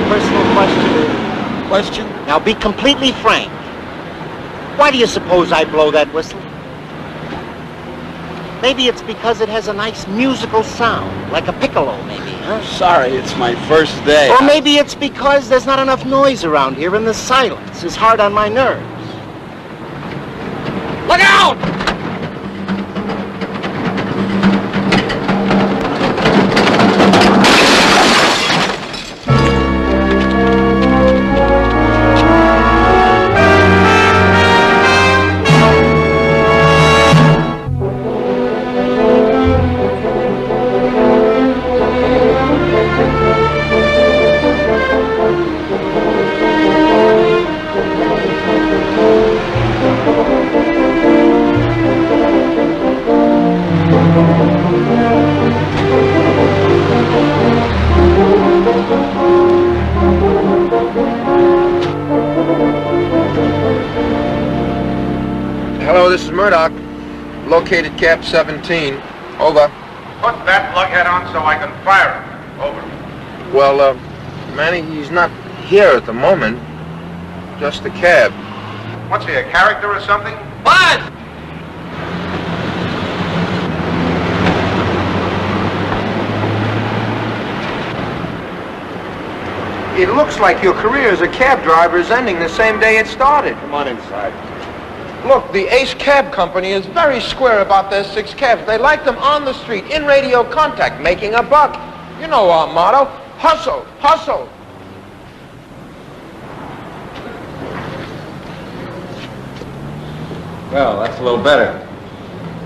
personal question? Question? Now be completely frank. Why do you suppose I blow that whistle? Maybe it's because it has a nice musical sound, like a piccolo, maybe, huh? Sorry, it's my first day. Or maybe it's because there's not enough noise around here and the silence is hard on my nerves. Look out! Hello, this is Murdoch. Located Cap 17. Over. Put that lughead on so I can fire him. Over. Well, Manny, he's not here at the moment. Just the cab. What's he, a character or something? What? It looks like your career as a cab driver is ending the same day it started. Come on inside. Look, the Ace Cab Company is very square about their 6 cabs. They like them on the street, in radio contact, making a buck. You know our motto, hustle, hustle. Well, that's a little better.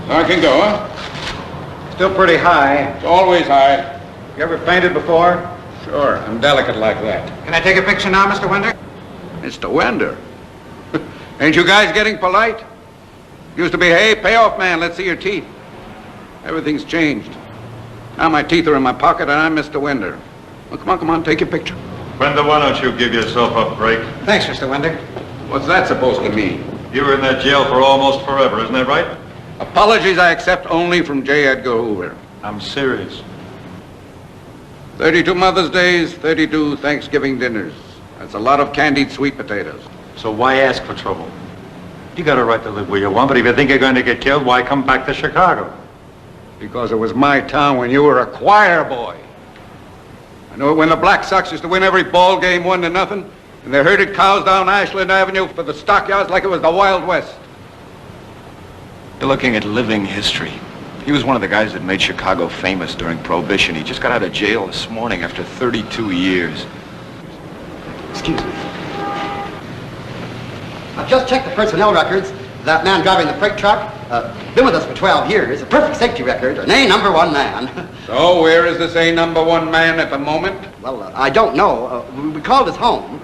So I can go, huh? Still pretty high. It's always high. You ever fainted before? Sure, I'm delicate like that. Can I take a picture now, Mr. Winder? Mr. Wender? Ain't you guys getting polite? Used to be, hey, payoff man, let's see your teeth. Everything's changed. Now my teeth are in my pocket and I'm Mr. Wender. Well, come on, take your picture. Wender, why don't you give yourself a break? Thanks, Mr. Winder. What's that supposed to mean? You were in that jail for almost forever, isn't that right? Apologies I accept only from J. Edgar Hoover. I'm serious. 32 Mother's Days, 32 Thanksgiving dinners. That's a lot of candied sweet potatoes. So why ask for trouble? You got a right to live where you want, but if you think you're going to get killed, why come back to Chicago? Because it was my town when you were a choir boy. I know it when the Black Sox used to win every ball game 1-0, and they herded cows down Ashland Avenue for the stockyards like it was the Wild West. You're looking at living history. He was one of the guys that made Chicago famous during Prohibition. He just got out of jail this morning after 32 years. Excuse me. I've just checked the personnel records. That man driving the freight truck, been with us for 12 years, a perfect safety record, an A #1 man. So where is this A #1 man at the moment? Well, I don't know. We called his home.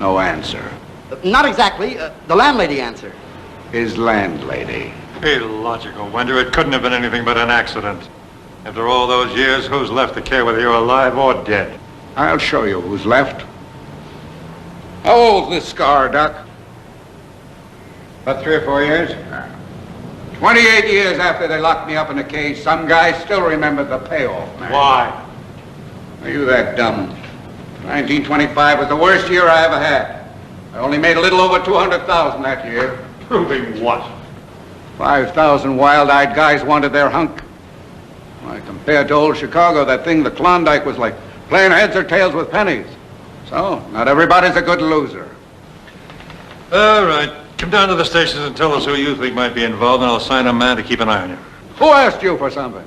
No answer. Not exactly. The landlady answered. His landlady. Be logical, Wender. It couldn't have been anything but an accident. After all those years, who's left to care whether you're alive or dead? I'll show you who's left. How old's this scar, Doc? About 3 or 4 years. 28 years after they locked me up in a cage, some guys still remember the payoff, man. Why? Are you that dumb? 1925 was the worst year I ever had. I only made a little over 200,000 that year. Proving what? 5,000 wild-eyed guys wanted their hunk. Why, compared to old Chicago, that thing, the Klondike, was like playing heads or tails with pennies. So, not everybody's a good loser. All right. Come down to the stations and tell us who you think might be involved, and I'll assign a man to keep an eye on you. Who asked you for something?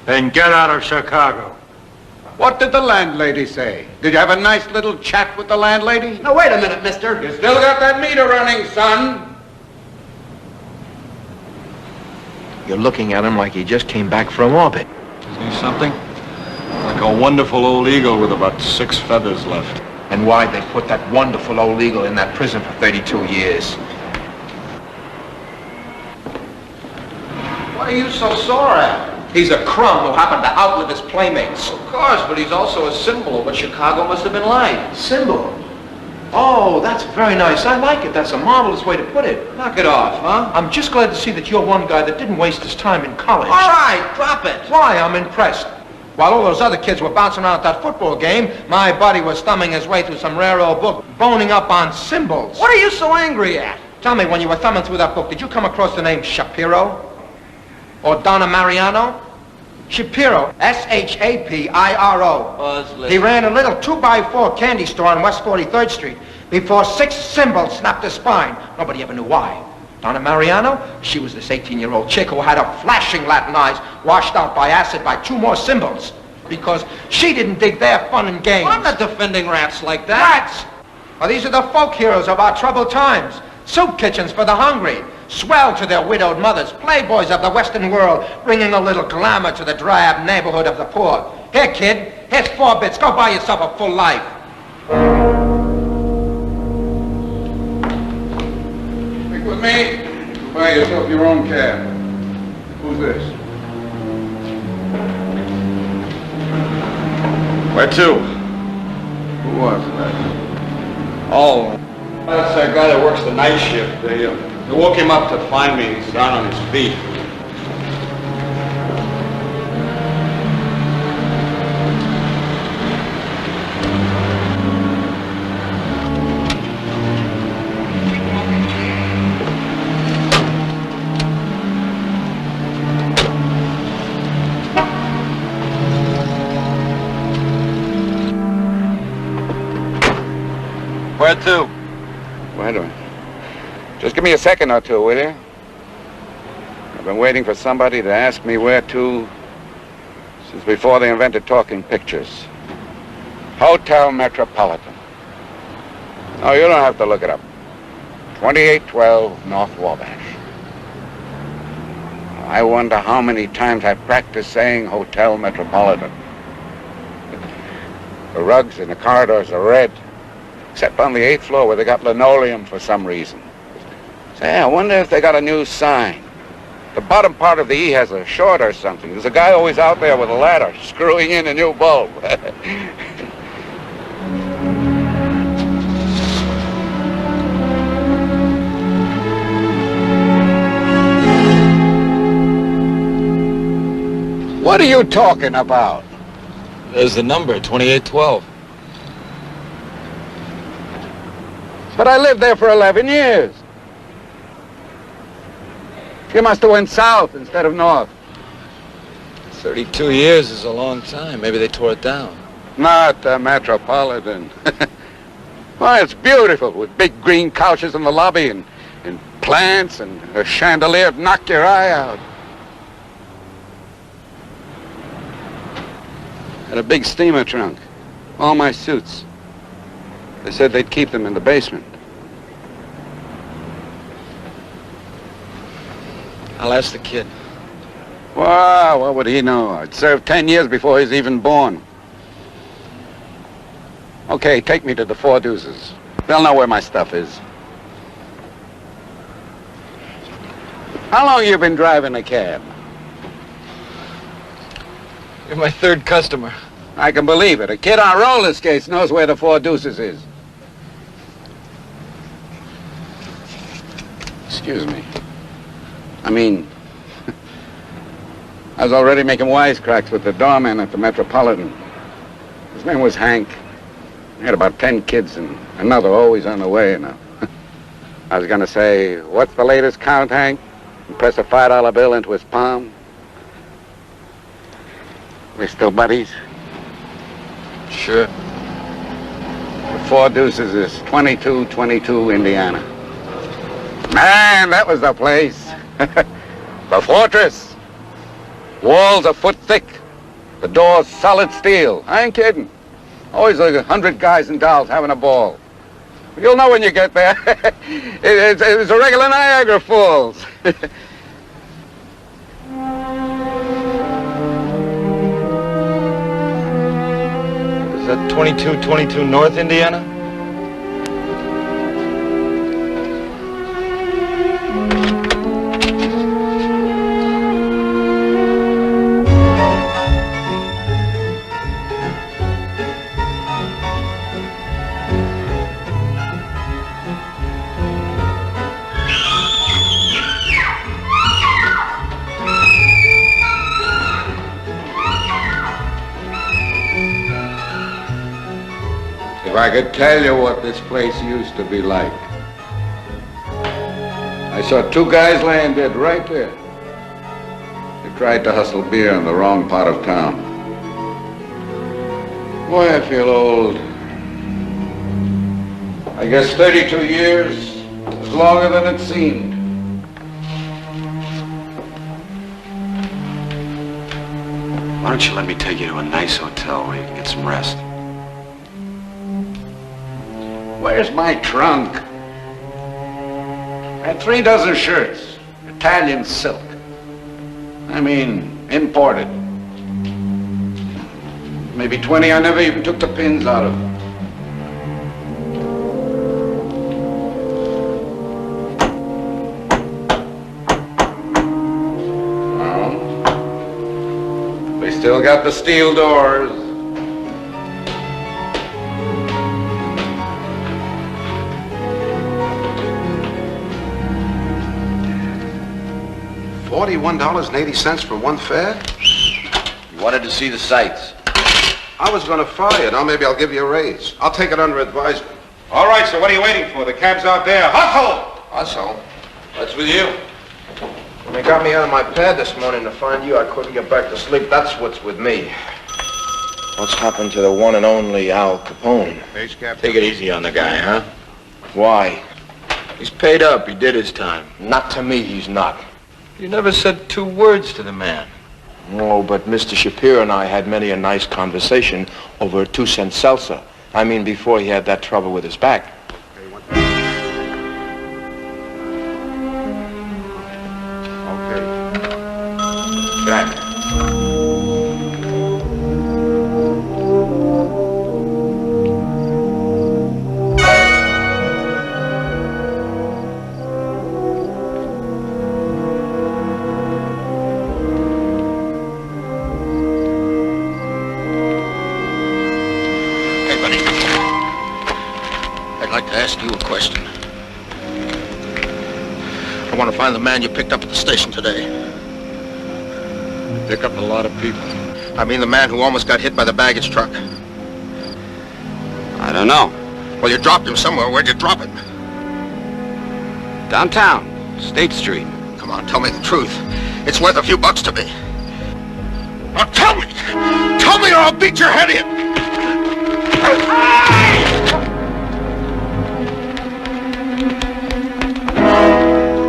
Then get out of Chicago. What did the landlady say? Did you have a nice little chat with the landlady? Now, wait a minute, mister. You still got that meter running, son. You're looking at him like he just came back from orbit. Isn't he something? Like a wonderful old eagle with about 6 feathers left. And why'd they put that wonderful old eagle in that prison for 32 years? What are you so sore at? He's a crumb who happened to outlive his playmates. Of course, but he's also a symbol of what Chicago must have been like. Symbol? Oh, that's very nice. I like it. That's a marvelous way to put it. Knock it off, huh? I'm just glad to see that you're one guy that didn't waste his time in college. All right, drop it. Why? I'm impressed. While all those other kids were bouncing around at that football game, my buddy was thumbing his way through some rare old book, boning up on symbols. What are you so angry at? Tell me, when you were thumbing through that book, did you come across the name Shapiro? Or Donna Mariano? Shapiro, S-H-A-P-I-R-O. Buzz, He ran a little 2x4 candy store on West 43rd Street before 6 symbols snapped his spine. Nobody ever knew why. Donna Mariano, she was this 18-year-old chick who had her flashing Latin eyes washed out by acid by 2 more symbols because she didn't dig their fun and games. I'm not defending rats like that. Rats! Well, these are the folk heroes of our troubled times. Soup kitchens for the hungry. Swell to their widowed mothers. Playboys of the Western world, bringing a little glamour to the drab neighborhood of the poor. Here, kid, here's 4 bits. Go buy yourself a full life. Stick with me. Buy yourself your own cab. Who's this? Where to? Who was that? Oh, that's that guy that works the night shift. They woke him up to find me. He's down on his feet. Where to? Wait a minute. Just give me a second or two, will you? I've been waiting for somebody to ask me where to since before they invented talking pictures. Hotel Metropolitan. No, you don't have to look it up. 2812 North Wabash. I wonder how many times I practiced saying Hotel Metropolitan. The rugs in the corridors are red, except on the 8th floor where they got linoleum for some reason. Say, I wonder if they got a new sign. The bottom part of the E has a short or something. There's a guy always out there with a ladder screwing in a new bulb. What are you talking about? There's the number, 2812. But I lived there for 11 years. You must have went south instead of north. 32 years is a long time. Maybe they tore it down. Not the Metropolitan. Well, it's beautiful with big green couches in the lobby and plants and a chandelier to knock your eye out. Had a big steamer trunk. All my suits. They said they'd keep them in the basement. I'll ask the kid. Wow, what would he know? I'd served 10 years before he was even born. Okay, take me to the Four Deuces. They'll know where my stuff is. How long you been driving a cab? You're my 3rd customer. I can believe it. A kid on roller skates knows where the Four Deuces is. Excuse me. I mean, I was already making wisecracks with the doorman at the Metropolitan. His name was Hank. He had about 10 kids and another always on the way, you know. I was gonna say, what's the latest count, Hank? And press a $5 bill into his palm. We still buddies? Sure. The Four Deuces is 2222 Indiana. Man, that was the place. The fortress. Walls a foot thick. The doors solid steel. I ain't kidding. Always like 100 guys and dolls having a ball. You'll know when you get there. It's a regular Niagara Falls. Is that 2222 North Indiana? If I could tell you what this place used to be like. I saw two guys laying dead right there. They tried to hustle beer in the wrong part of town. Boy, I feel old. I guess 32 years is longer than it seemed. Why don't you let me take you to a nice hotel where you can get some rest? Where's my trunk? I had 3 dozen shirts, Italian silk. I mean, imported. Maybe 20 I never even took the pins out of. Well, they still got the steel doors. $41.80 for one fare? You wanted to see the sights. I was going to fire you. Now maybe I'll give you a raise. I'll take it under advisement. All right, so what are you waiting for? The cab's out there. Hustle! Hustle? What's with you? When they got me out of my pad this morning to find you, I couldn't get back to sleep. That's what's with me. What's happened to the one and only Al Capone? Base Captain. Take it easy on the guy, huh? Why? He's paid up. He did his time. Not to me, he's not. You never said 2 words to the man. No, but Mr. Shapiro and I had many a nice conversation over a 2-cent salsa. I mean, before he had that trouble with his back. Okay. Jack. I want to find the man you picked up at the station today. Pick up a lot of people. I mean the man who almost got hit by the baggage truck. I don't know. Well, you dropped him somewhere. Where'd you drop him? Downtown, State Street. Come on, tell me the truth. It's worth a few bucks to me. Now tell me! Tell me or I'll beat your head in!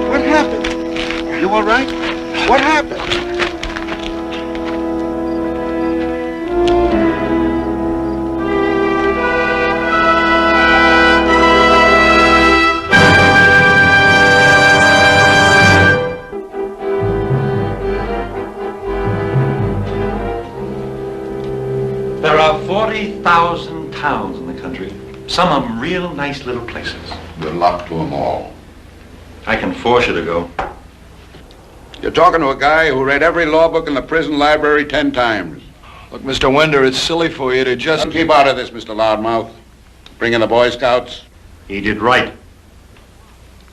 What happened? You all right? What happened? There are 40,000 towns in the country. Some of them real nice little places. Good luck to them all. I can force you to go. You're talking to a guy who read every law book in the prison library 10 times. Look, Mr. Winder, it's silly for you to just... Keep out of this, Mr. Loudmouth. Bring in the Boy Scouts. He did right.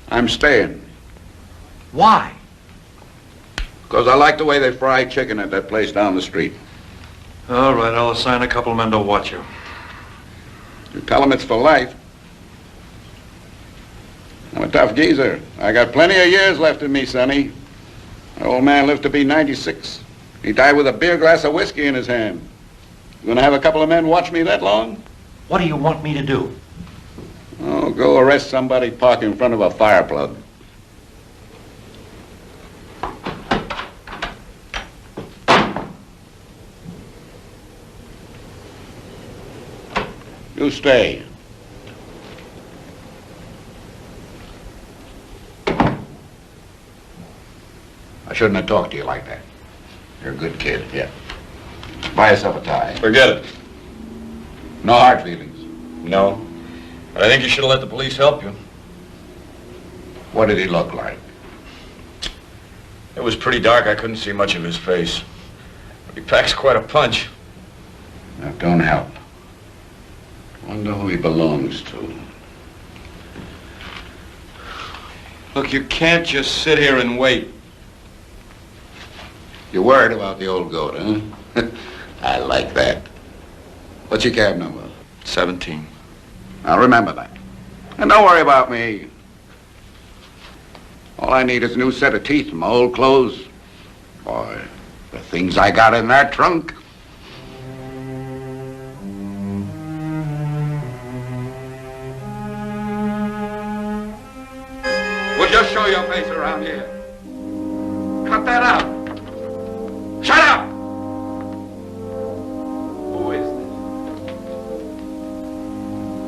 I'm staying. Why? Because I like the way they fry chicken at that place down the street. All right, I'll assign a couple of men to watch you. You tell them it's for life. I'm a tough geezer. I got plenty of years left in me, Sonny. My old man lived to be 96. He died with a beer glass of whiskey in his hand. You gonna have a couple of men watch me that long? What do you want me to do? Oh, go arrest somebody parked in front of a fire plug. You stay. I shouldn't have talked to you like that. You're a good kid, yeah. Buy yourself a tie. Forget it. No hard feelings. No. But I think you should have let the police help you. What did he look like? It was pretty dark. I couldn't see much of his face. But he packs quite a punch. That don't help. Wonder who he belongs to. Look, you can't just sit here and wait. You're worried about the old goat, huh? I like that. What's your cab number? 17. I'll remember that. And don't worry about me. All I need is a new set of teeth and my old clothes. Boy, the things I got in that trunk. We'll just show your face around here. Cut that out. Shut up! Who is this?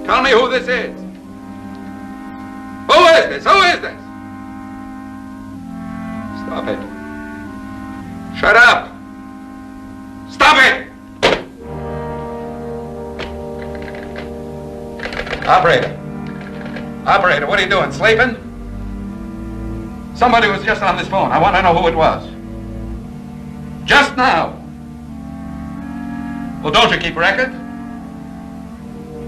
Tell me who this is. Who is this? Who is this? Stop it. Shut up! Stop it! Operator. Operator, what are you doing? Sleeping? Somebody was just on this phone. I want to know who it was. Just now. Well, don't you keep record?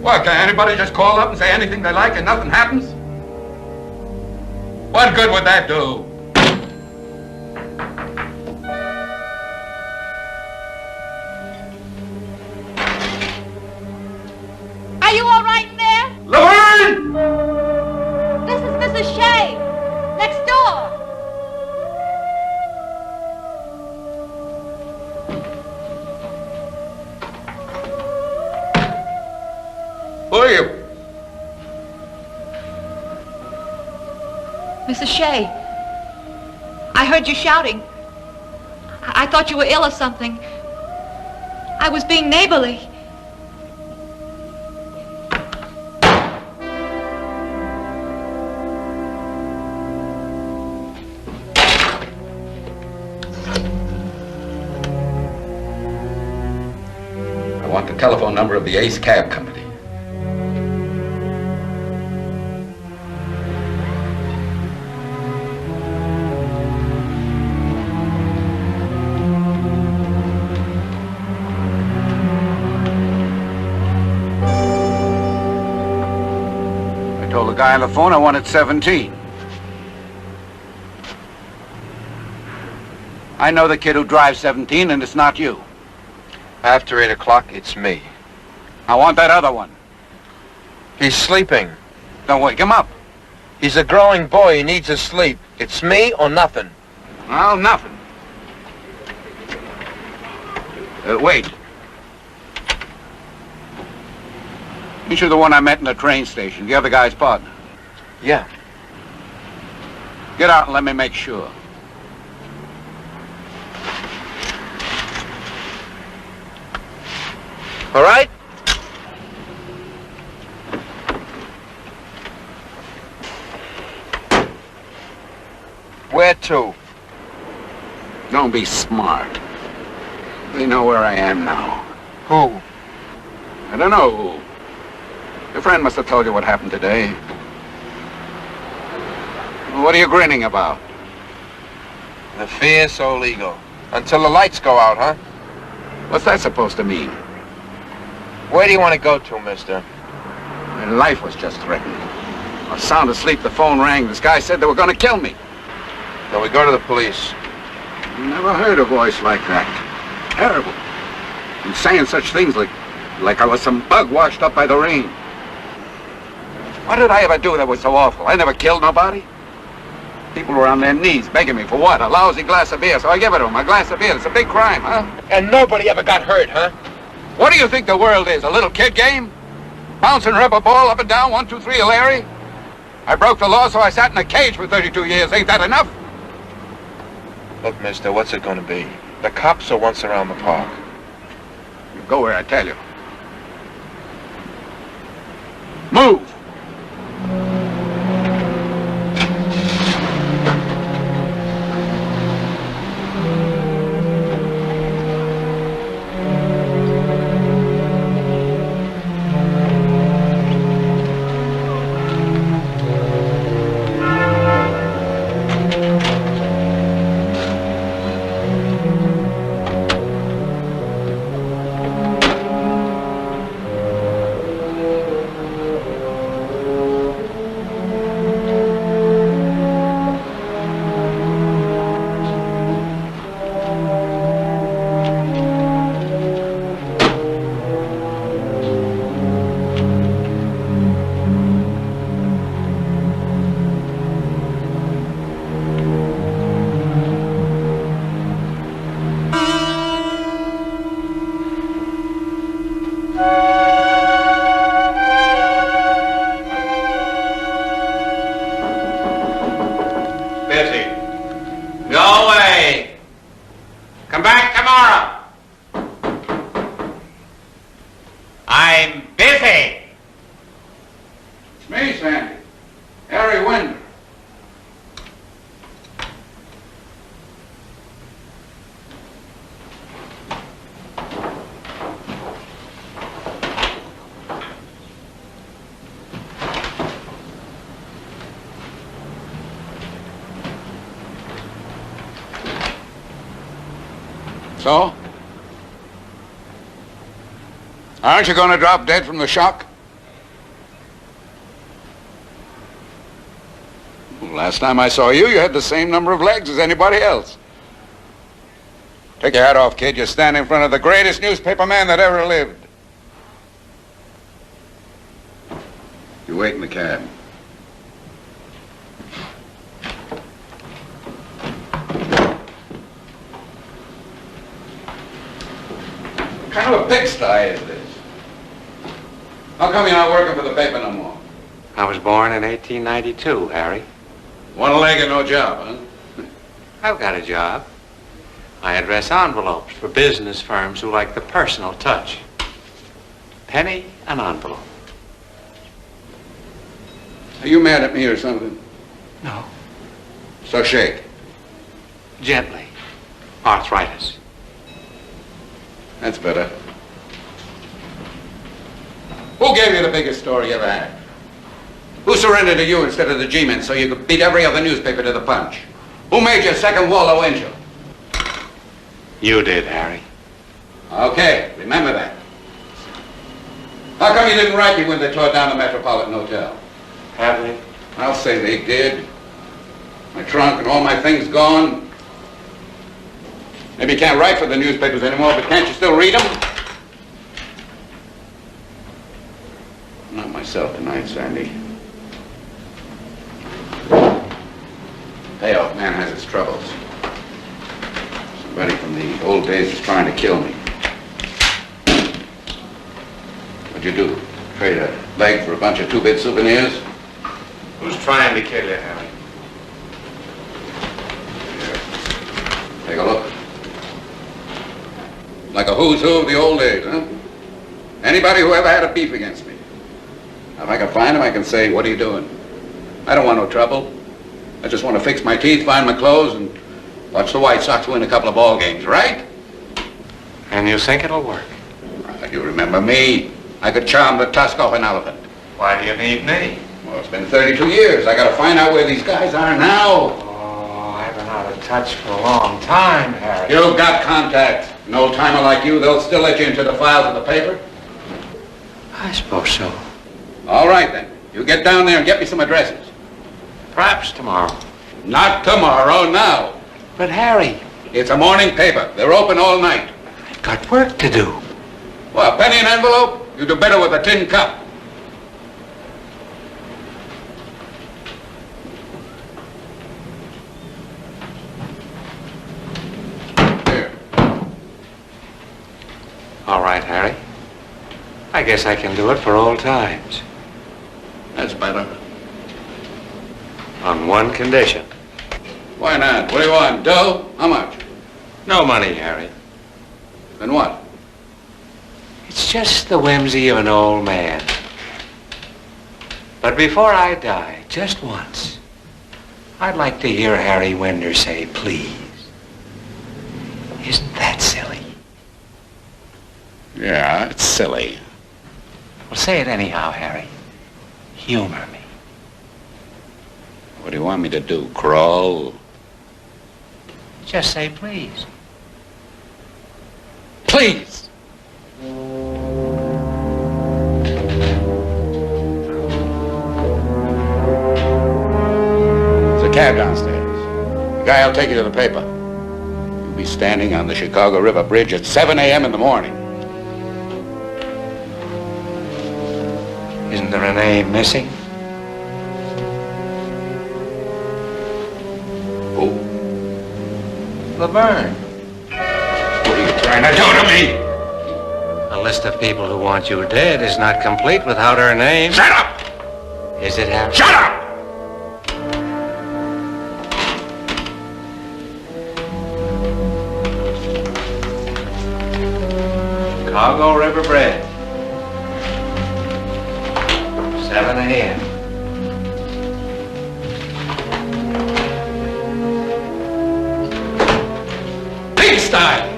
What, can anybody just call up and say anything they like and nothing happens? What good would that do? Are you all right in there? Laverne! This is Mrs. Shea. Next door. Who are you? Mrs. Shea, I heard you shouting. I thought you were ill or something. I was being neighborly. I want the telephone number of the Ace Cab Company. I told the guy on the phone I wanted 17. I know the kid who drives 17, and it's not you. After 8 o'clock, it's me. I want that other one. He's sleeping. Don't wake him up. He's a growing boy. He needs his sleep. It's me or nothing. Well, nothing. Wait. Ain't you the one I met in the train station, the other guy's partner? Yeah. Get out and let me make sure. All right? Where to? Don't be smart. They know where I am now. Who? I don't know who. Your friend must have told you what happened today. What are you grinning about? The fear's so legal. Until the lights go out, huh? What's that supposed to mean? Where do you want to go to, mister? My life was just threatened. I was sound asleep, the phone rang. This guy said they were going to kill me. Then we go to the police. Never heard a voice like that. Terrible. And saying such things like I was some bug washed up by the rain. What did I ever do that was so awful? I never killed nobody. People were on their knees begging me for what? A lousy glass of beer, so I give it to them. A glass of beer. It's a big crime, huh? And nobody ever got hurt, huh? What do you think the world is? A little kid game? Bouncing rubber ball up and down, 1, 2, 3, Larry? I broke the law, so I sat in a cage for 32 years. Ain't that enough? Look, mister, what's it going to be? The cops are once around the park. You go where I tell you. Move! Bessie. Go away. Come back tomorrow. I'm busy. It's me, Sandy. Harry Winder. So? Aren't you going to drop dead from the shock? Well, last time I saw you, you had the same number of legs as anybody else. Take your hat off, kid. You're standing in front of the greatest newspaper man that ever lived. You wait in the cab. What kind of a pigsty is this? How come you're not working for the paper no more? I was born in 1892, Harry. One leg and no job, huh? I've got a job. I address envelopes for business firms who like the personal touch. Penny an envelope. Are you mad at me or something? No. So shake. Gently. Arthritis. That's better. Who gave you the biggest story you ever had? Who surrendered to you instead of the G-men so you could beat every other newspaper to the punch? Who made your second Wallow Angel? You did, Harry. Okay, remember that. How come you didn't write me when they tore down the Metropolitan Hotel? Have they? I'll say they did. My trunk and all my things gone. Maybe you can't write for the newspapers anymore, but can't you still read them? Not myself tonight, Sandy. Payoff man has his troubles. Somebody from the old days is trying to kill me. What'd you do? Trade a leg for a bunch of two-bit souvenirs? Who's trying to kill you, Harry? Here. Take a look. Like a who's who of the old days, huh? Anybody who ever had a beef against me. Now, if I can find him, I can say, what are you doing? I don't want no trouble. I just want to fix my teeth, find my clothes, and watch the White Sox win a couple of ball games, right? And you think it'll work? You remember me. I could charm the tusk off an elephant. Why do you need me? Well, it's been 32 years. I gotta find out where these guys are now. Oh, I've been out of touch for a long time, Harry. You've got contacts. An old-timer like you, they'll still let you into the files of the paper. I suppose so. All right, then. You get down there and get me some addresses. Perhaps tomorrow. Not tomorrow, now. But, Harry... It's a morning paper. They're open all night. I've got work to do. Well, a penny an envelope? You do better with a tin cup. Here. All right, Harry. I guess I can do it for old times. That's better. On one condition. Why not? What do you want? Dough? How much? No money, Harry. Then what? It's just the whimsy of an old man. But before I die, just once, I'd like to hear Harry Winder say, please. Isn't that silly? Yeah, it's silly. Well, say it anyhow, Harry. Humor me. What do you want me to do, crawl? Just say please. Please! There's a cab downstairs. The guy will take you to the paper. You'll be standing on the Chicago River Bridge at 7 a.m. in the morning. Isn't there a name missing? Who? Laverne. What are you trying to do to me? A list of people who want you dead is not complete without her name. Shut up! Is it, Harry? Shut up! Chicago River Bread. 7 a.m. Pigsty!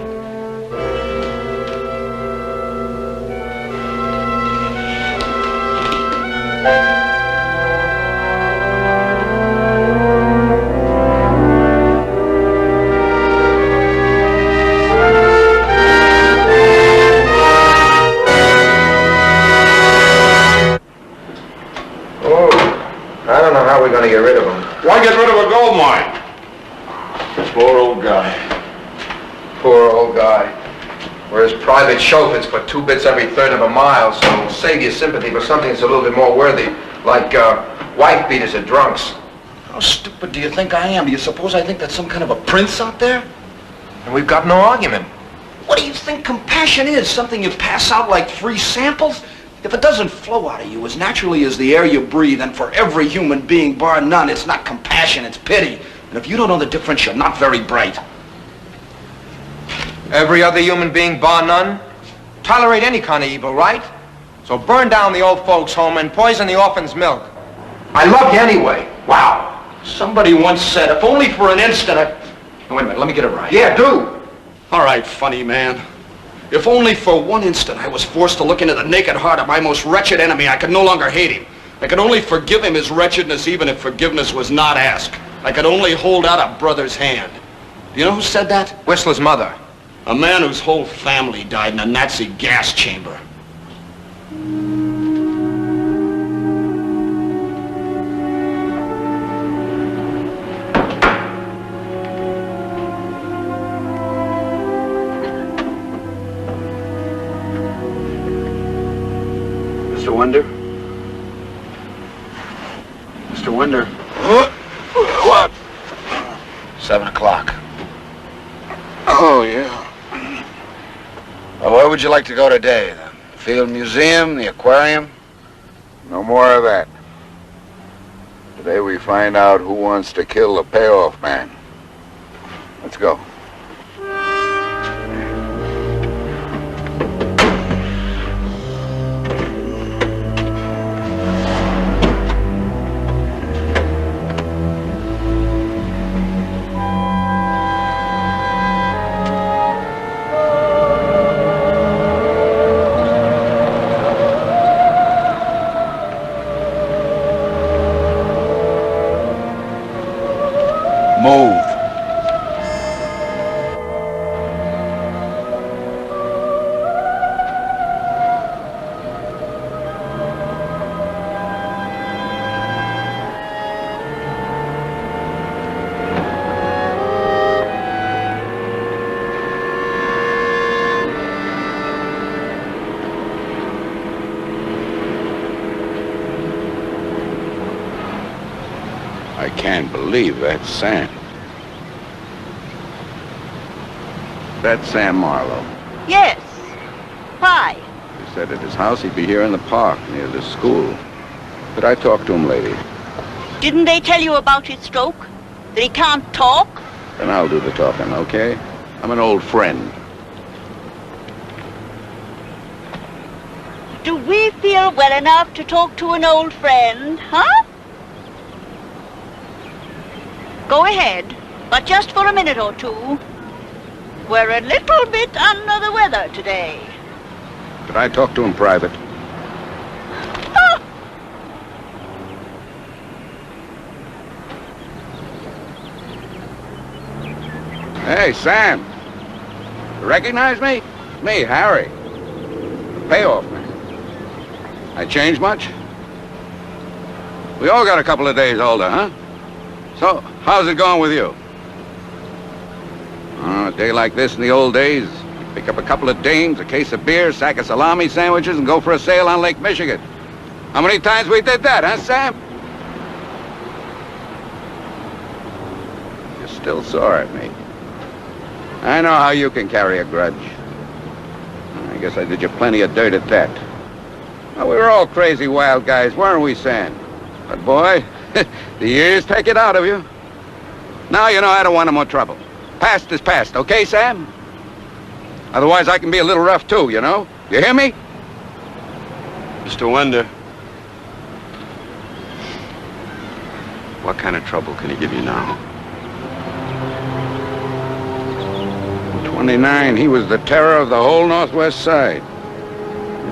I don't know how we're going to get rid of him. Why get rid of a gold mine? Poor old guy. Poor old guy. We're his private chauffeurs for 2 bits every third of a mile, so save your sympathy for something that's a little bit more worthy, like wife beaters or drunks. How stupid do you think I am? Do you suppose I think that's some kind of a prince out there? And we've got no argument. What do you think compassion is? Something you pass out like free samples? If it doesn't flow out of you as naturally as the air you breathe, and for every human being, bar none, it's not compassion, it's pity. And if you don't know the difference, you're not very bright. Every other human being, bar none, tolerate any kind of evil, right? So burn down the old folks' home and poison the orphan's milk. I love you anyway. Wow. Somebody once said, if only for an instant I... Now, wait a minute, let me get it right. Yeah, do. All right, funny man. If only for one instant I was forced to look into the naked heart of my most wretched enemy, I could no longer hate him. I could only forgive him his wretchedness even if forgiveness was not asked. I could only hold out a brother's hand. Do you know who said that? Whistler's mother. A man whose whole family died in a Nazi gas chamber. Mr. Wonder? Mr. Wonder? What? 7 o'clock. Oh, yeah. Well, where would you like to go today? The Field Museum, the aquarium? No more of that. Today we find out who wants to kill the payoff man. Let's go. Move. I can't believe that's Sam. That's Sam Marlowe. Yes. Why? He said at his house he'd be here in the park near the school. Could I talk to him, lady? Didn't they tell you about his stroke? That he can't talk? Then I'll do the talking, okay? I'm an old friend. Do we feel well enough to talk to an old friend, huh? Go ahead, but just for a minute or two. We're a little bit under the weather today. Could I talk to him private? Ah! Hey, Sam. You recognize me? It's me, Harry. The payoff man. I changed much? We all got a couple of days older, huh? So, how's it going with you? A day like this in the old days, pick up a couple of dames, a case of beer, sack of salami sandwiches, and go for a sail on Lake Michigan. How many times we did that, huh, Sam? You're still sore at me. I know how you can carry a grudge. I guess I did you plenty of dirt at that. Well, we were all crazy wild guys, weren't we, Sam? But boy, the years take it out of you. Now you know I don't want no more trouble. Past is past, okay, Sam? Otherwise I can be a little rough too, you know? You hear me? Mr. Wender, what kind of trouble can he give you now? 29, he was the terror of the whole Northwest Side.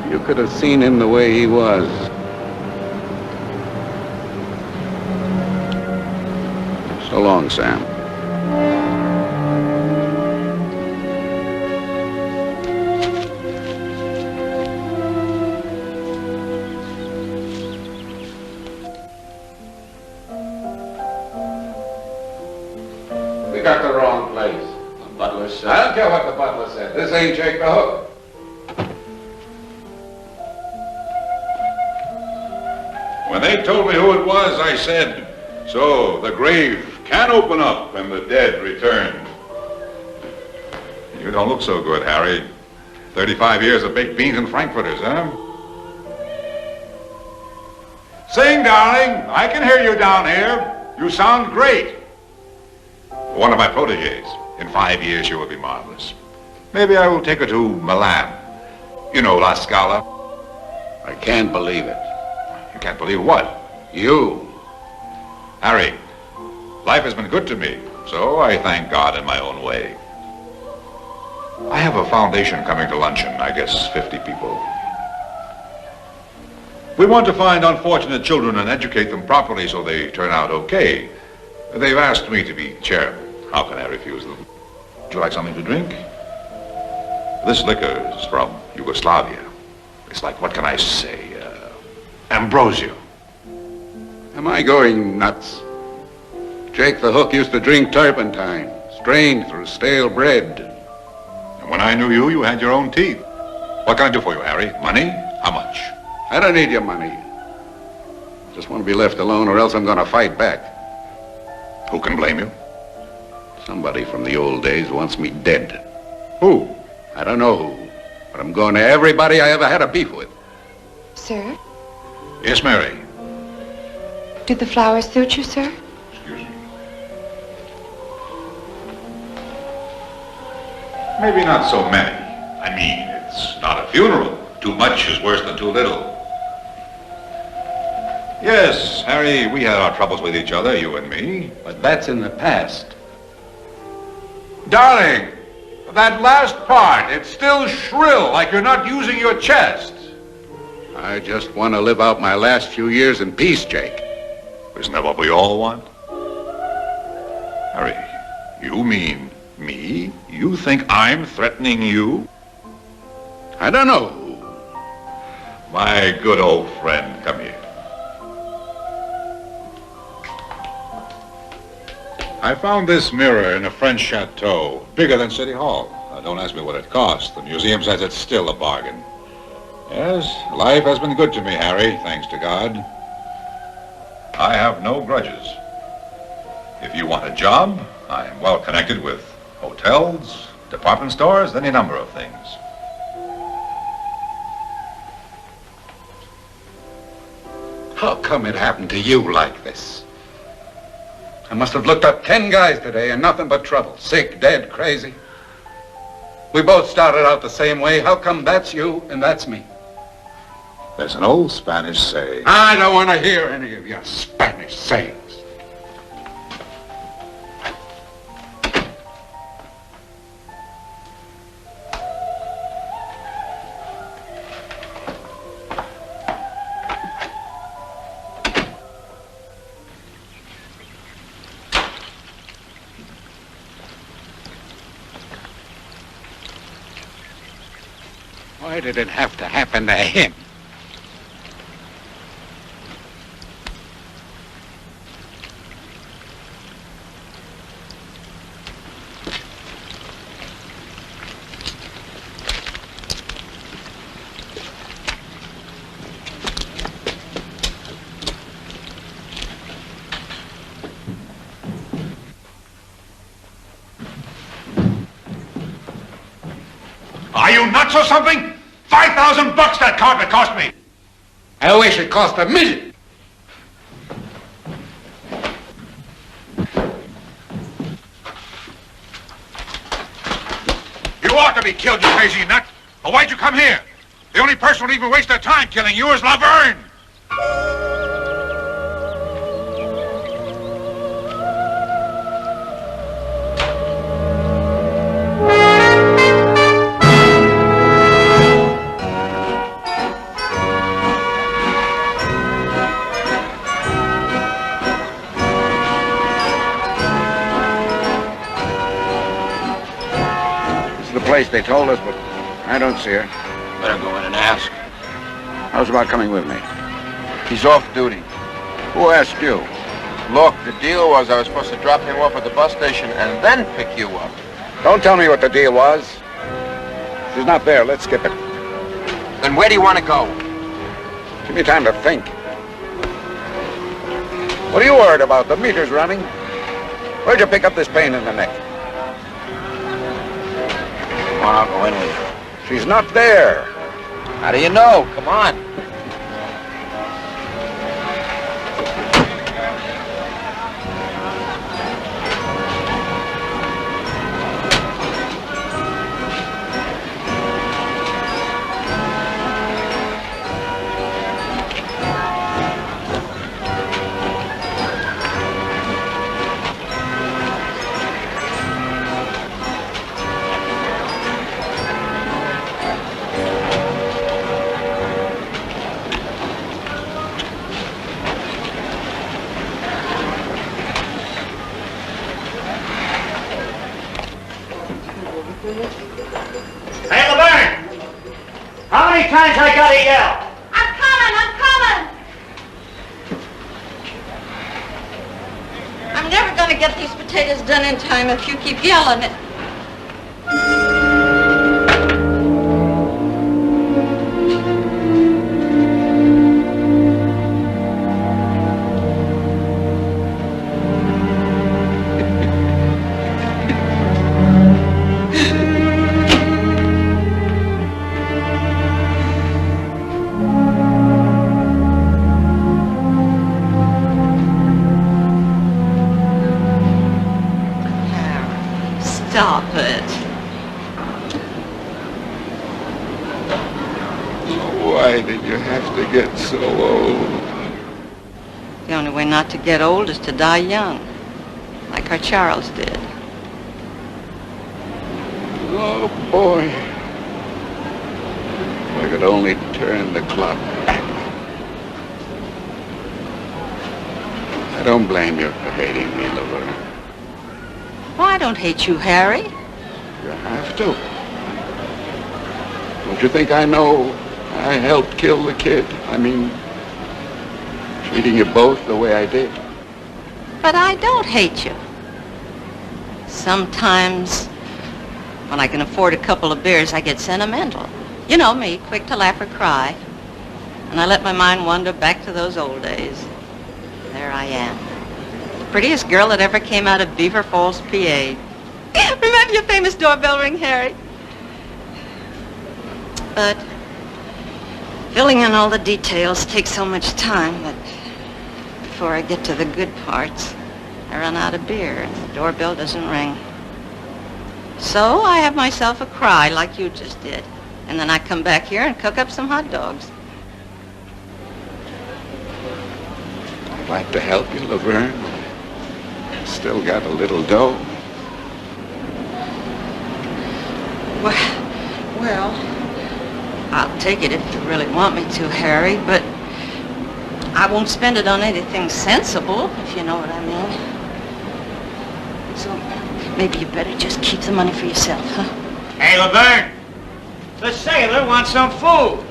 If you could have seen him the way he was. So long, Sam. We got the wrong place. The butler said... I don't care what the butler said. This ain't Jake the Hook. When they told me who it was, I said, so the grave can open up and the dead return. You don't look so good, Harry. 35 years of baked beans and frankfurters, huh? Sing, darling. I can hear you down here. You sound great. One of my proteges. In 5 years, you will be marvelous. Maybe I will take her to Milan. You know, La Scala. I can't believe it. You can't believe what? You. Harry, life has been good to me, so I thank God in my own way. I have a foundation coming to luncheon, I guess 50 people. We want to find unfortunate children and educate them properly so they turn out okay. They've asked me to be chairman. How can I refuse them? Would you like something to drink? This liquor is from Yugoslavia. It's like, what can I say, ambrosia. Am I going nuts? Jake the Hook used to drink turpentine, strained through stale bread. And when I knew you, you had your own teeth. What can I do for you, Harry? Money? How much? I don't need your money. Just want to be left alone or else I'm going to fight back. Who can blame you? Somebody from the old days wants me dead. Who? I don't know who, but I'm going to everybody I ever had a beef with. Sir? Yes, Mary. Do the flowers suit you, sir? Excuse me. Maybe not so many. I mean, it's not a funeral. Too much is worse than too little. Yes, Harry, we had our troubles with each other, you and me. But that's in the past. Darling, that last part, it's still shrill, like you're not using your chest. I just want to live out my last few years in peace, Jake. Isn't that what we all want? Harry, you mean me? You think I'm threatening you? I don't know. My good old friend, come here. I found this mirror in a French chateau, bigger than City Hall. Don't ask me what it cost. The museum says it's still a bargain. Yes, life has been good to me, Harry, thanks to God. I have no grudges. If you want a job, I am well connected with hotels, department stores, any number of things. How come it happened to you like this? I must have looked up 10 guys today and nothing but trouble. Sick, dead, crazy. We both started out the same way. How come that's you and that's me? There's an old Spanish saying. I don't want to hear any of your Spanish sayings. Why did it have to happen to him? Are you nuts or something? $5,000 that carpet cost me. I wish it cost $1 million. You ought to be killed, you crazy nut. But why'd you come here? The only person who'll even waste their time killing you is Laverne. Place they told us, but I don't see her. Better go in and ask. How's about coming with me? He's off duty. Who asked you? Look, the deal was I was supposed to drop him off at the bus station and then pick you up. Don't tell me what the deal was. She's not there. Let's skip it. Then where do you want to go? Give me time to think. What are you worried about? The meter's running. Where'd you pick up this pain in the neck? Come on, I'll go in with you. She's not there. How do you know? Come on. Hey, Laverne! How many times I gotta yell? I'm coming! I'm never gonna get these potatoes done in time if you keep yelling it. Stop it. Why did you have to get so old? The only way not to get old is to die young, like our Charles did. Oh, boy. If I could only turn the clock back. I don't blame you for hating me, Laverne. Well, I don't hate you, Harry. You have to. Don't you think I know I helped kill the kid? I mean, treating you both the way I did. But I don't hate you. Sometimes, when I can afford a couple of beers, I get sentimental. You know me, quick to laugh or cry. And I let my mind wander back to those old days. There I am. Prettiest girl that ever came out of Beaver Falls, PA. Remember your famous doorbell ring, Harry? But filling in all the details takes so much time that before I get to the good parts, I run out of beer and the doorbell doesn't ring. So I have myself a cry like you just did. And then I come back here and cook up some hot dogs. I'd like to help you, Laverne. Still got a little dough. Well, I'll take it if you really want me to, Harry, but I won't spend it on anything sensible, if you know what I mean. So maybe you better just keep the money for yourself, huh? Hey, Laverne! The sailor wants some food.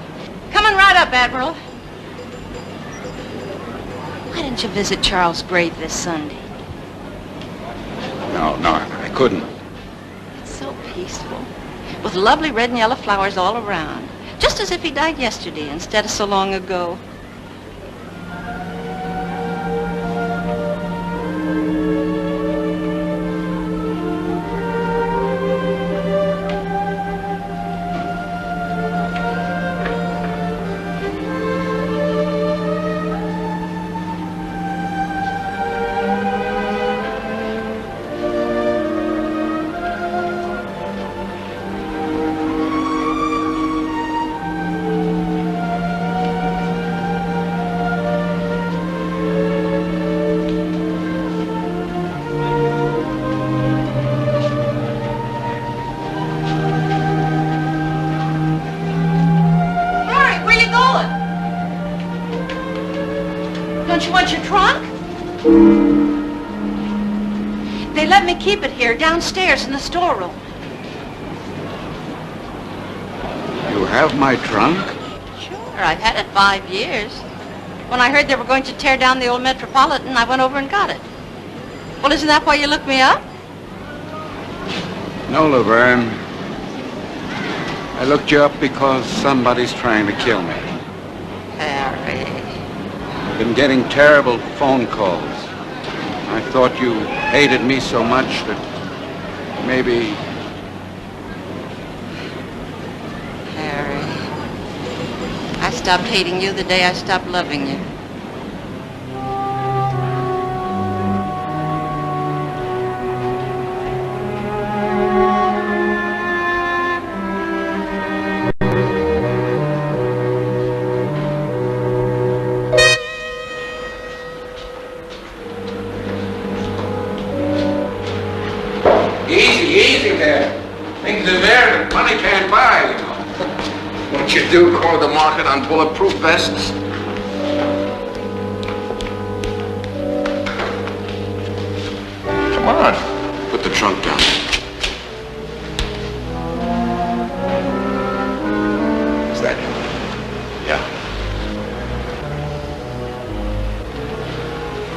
Coming right up, Admiral. Why didn't you visit Charles' grave this Sunday? No, I couldn't. It's so peaceful, with lovely red and yellow flowers all around, just as if he died yesterday instead of so long ago. Don't you want your trunk? They let me keep it here downstairs in the storeroom. You have my trunk? Sure, I've had it 5 years. When I heard they were going to tear down the old Metropolitan, I went over and got it. Well, isn't that why you looked me up? No, Laverne. I looked you up because somebody's trying to kill me. Harry. I've been getting terrible phone calls. I thought you hated me so much that maybe... Harry. I stopped hating you the day I stopped loving you. Easy there. Things are there that money can't buy, you know. What you do, corner the market on bulletproof vests? Come on. Put the trunk down. Is that it? Yeah.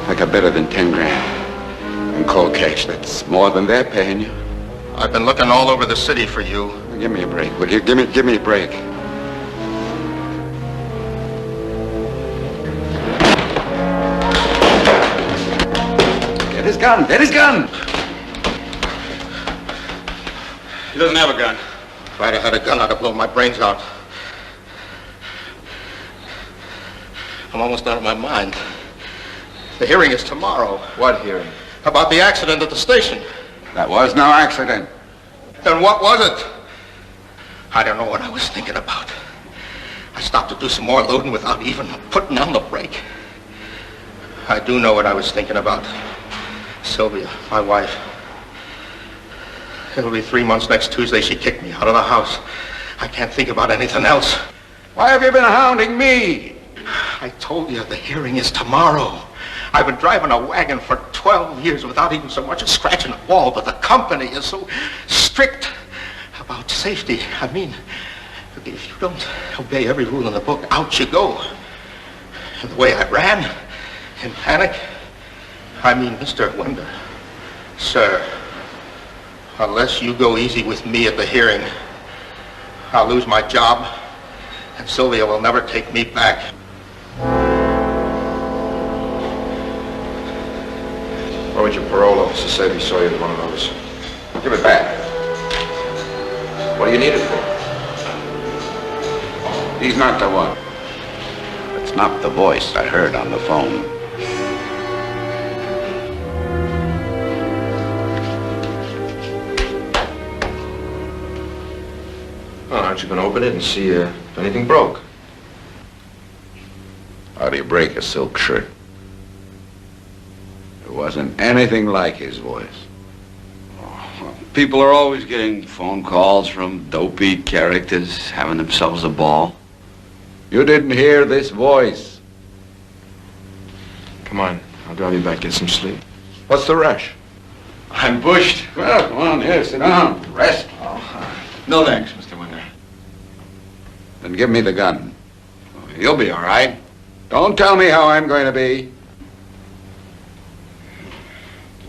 I got better than 10 grand. In cold cash, that's more than they're paying you. I've been looking all over the city for you. Give me a break, will you? Give me a break. Get his gun! Get his gun! He doesn't have a gun. If I'd have had a gun, I'd have blown my brains out. I'm almost out of my mind. The hearing is tomorrow. What hearing? About the accident at the station. That was no accident. Then what was it? I don't know what I was thinking about. I stopped to do some more loading without even putting down the brake. I do know what I was thinking about. Sylvia, my wife. It'll be 3 months next Tuesday she kicked me out of the house. I can't think about anything else. Why have you been hounding me? I told you the hearing is tomorrow. I've been driving a wagon for 12 years without even so much as scratching a wall, but the company is so strict about safety. I mean, if you don't obey every rule in the book, out you go. And the way I ran, in panic, I mean, Mr. Wender, sir, unless you go easy with me at the hearing, I'll lose my job, and Sylvia will never take me back. What would your parole officer say if he saw you with one of those? Give it back. What do you need it for? He's not the one. It's not the voice I heard on the phone. Well, aren't you going to open it and see if anything broke? How do you break a silk shirt? It wasn't anything like his voice. People are always getting phone calls from dopey characters having themselves a ball. You didn't hear this voice. Come on, I'll drive you back, get some sleep. What's the rush? I'm bushed. Well, come on, here, sit down. Rest. No thanks, Mr. Winder. Then give me the gun. You'll be all right. Don't tell me how I'm going to be.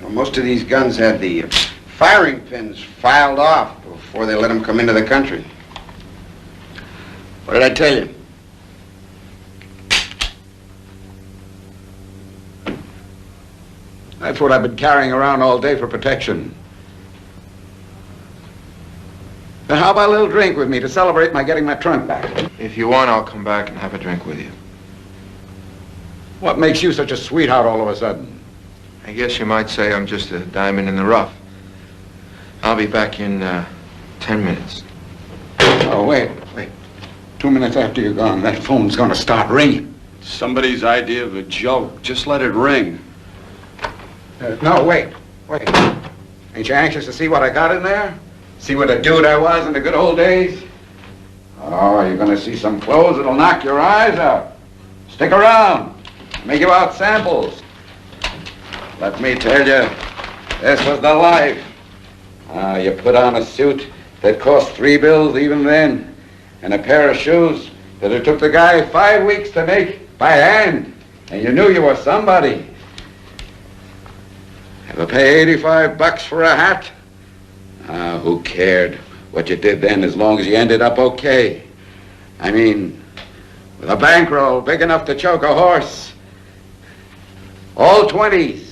Well, most of these guns had the firing pins filed off before they let them come into the country. What did I tell you? That's what I've been carrying around all day for protection. Then how about a little drink with me to celebrate my getting my trunk back? If you want, I'll come back and have a drink with you. What makes you such a sweetheart all of a sudden? I guess you might say I'm just a diamond in the rough. I'll be back in 10 minutes. Oh, wait. 2 minutes after you're gone, that phone's gonna start ringing. Somebody's idea of a joke. Just let it ring. No, wait. Ain't you anxious to see what I got in there? See what a dude I was in the good old days? Oh, you're gonna see some clothes that'll knock your eyes out. Stick around. Let me give out samples. Let me tell you, this was the life. You put on a suit that cost 3 bills even then, and a pair of shoes that it took the guy 5 weeks to make by hand, and you knew you were somebody. Ever pay $85 for a hat? Who cared what you did then as long as you ended up okay? I mean, with a bankroll big enough to choke a horse. All 20s.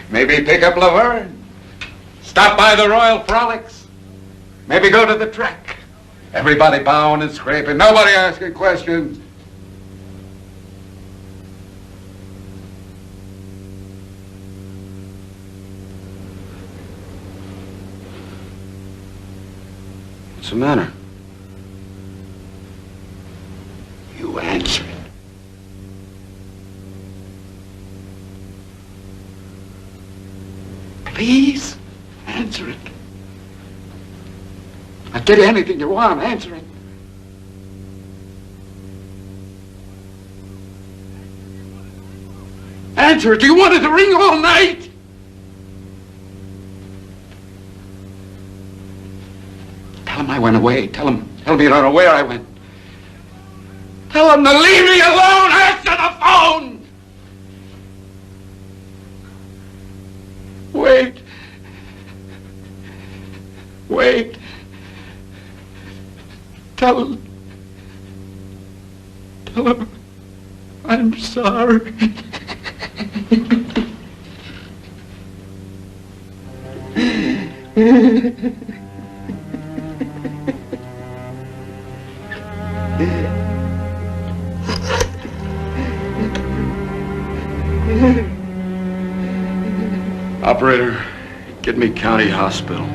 Maybe pick up Laverne. Stop by the Royal Frolics. Maybe go to the track. Everybody bowing and scraping. Nobody asking questions. What's the matter? You answer it. Please, answer it. I'll tell you anything you want, answer it. Answer it. Do you want it to ring all night? Tell him I went away. Tell him you don't know where I went. Tell him to leave me alone. Answer the phone. Wait. Wait. Tell him I'm sorry. Operator, get me County Hospital.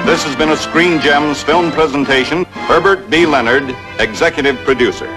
This has been a Screen Gems film presentation. Herbert B. Leonard, executive producer.